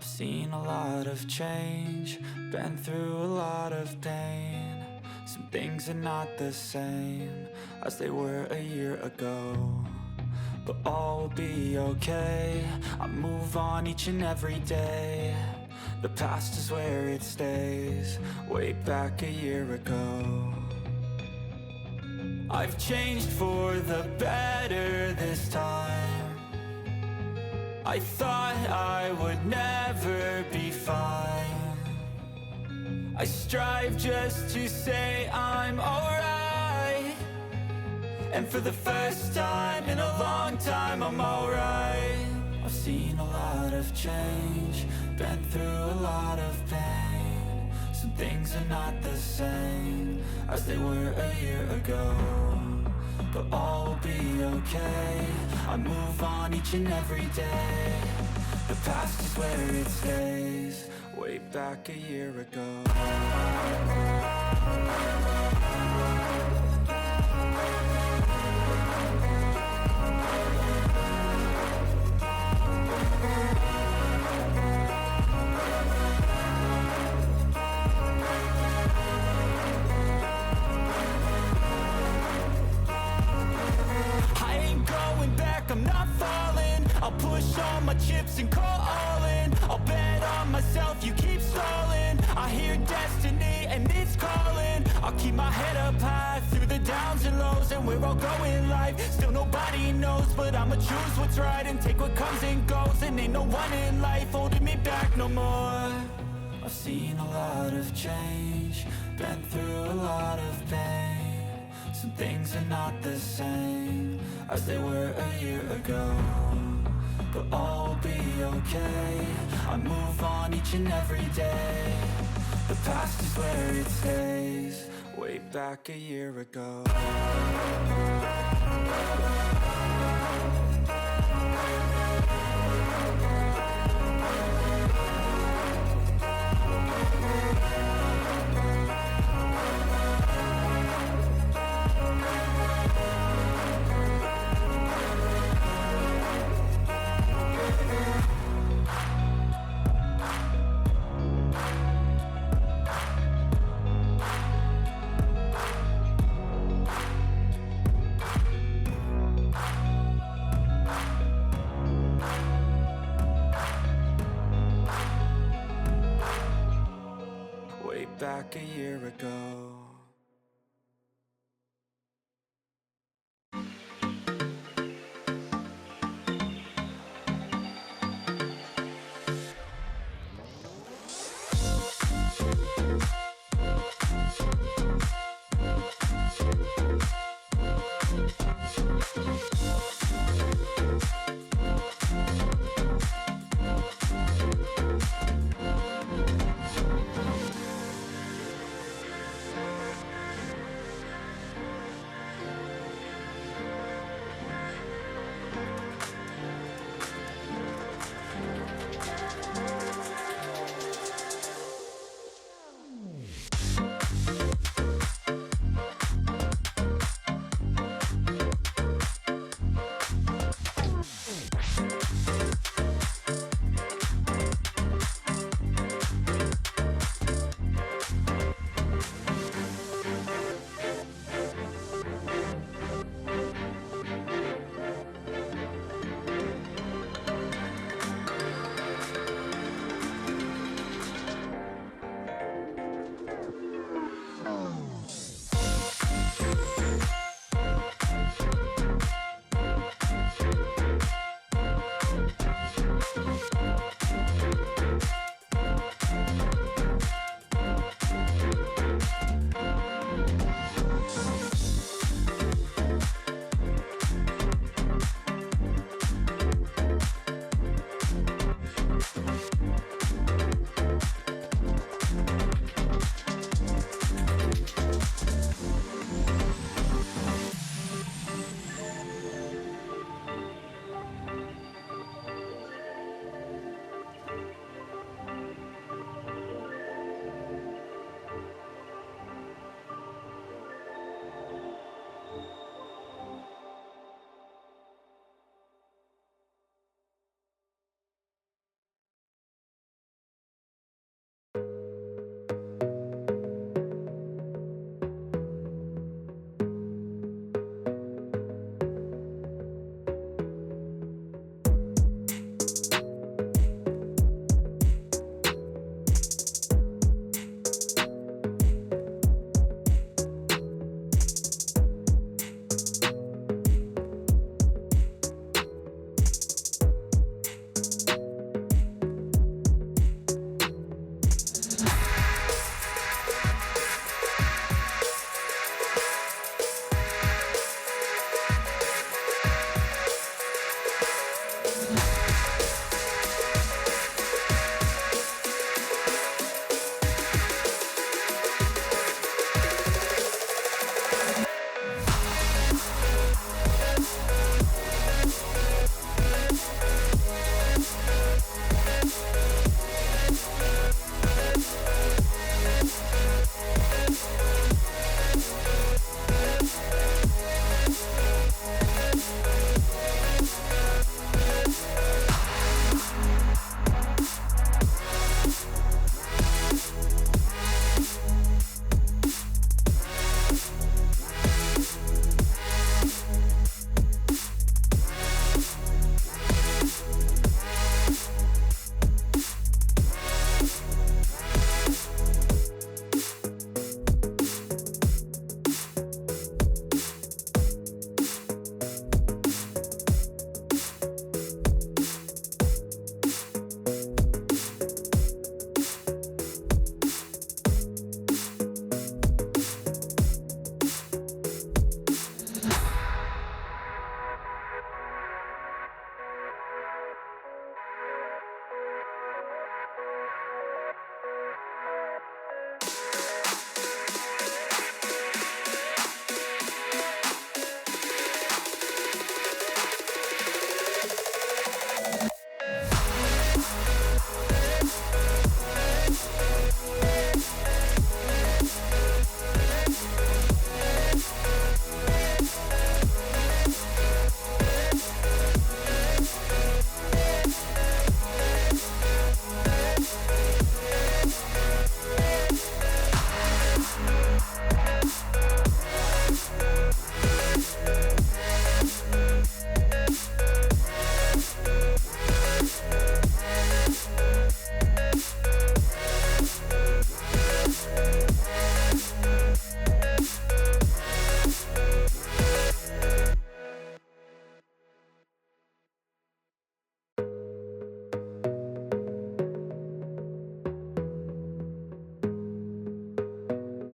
I've seen a lot of change, been through a lot of pain. Some things are not the same as they were a year ago, but all will be okay. I move on each and every day. The past is where it stays, way back a year ago. I've changed for the better this time. I thought I would never be fine. I strive just to say I'm alright, and for the first time in a long time I'm alright. I've seen a lot of change, been through a lot of pain. Some things are not the same as they were a year ago, but all will be okay. I move on each and every day. The past is where it stays, way back a year ago. I'm not falling, I'll push all my chips and call all in. I'll bet on myself, you keep stalling. I hear destiny and it's calling. I'll keep my head up high through the downs and lows, and we're all going life. Still nobody knows, but I'ma choose what's right and take what comes and goes. And ain't no one in life holding me back no more. I've seen a lot of change, been through a lot of pain. Some things are not the same as they were a year ago, but all will be okay. I move on each and every day. The past is where it stays, way back a year ago. Back a year ago.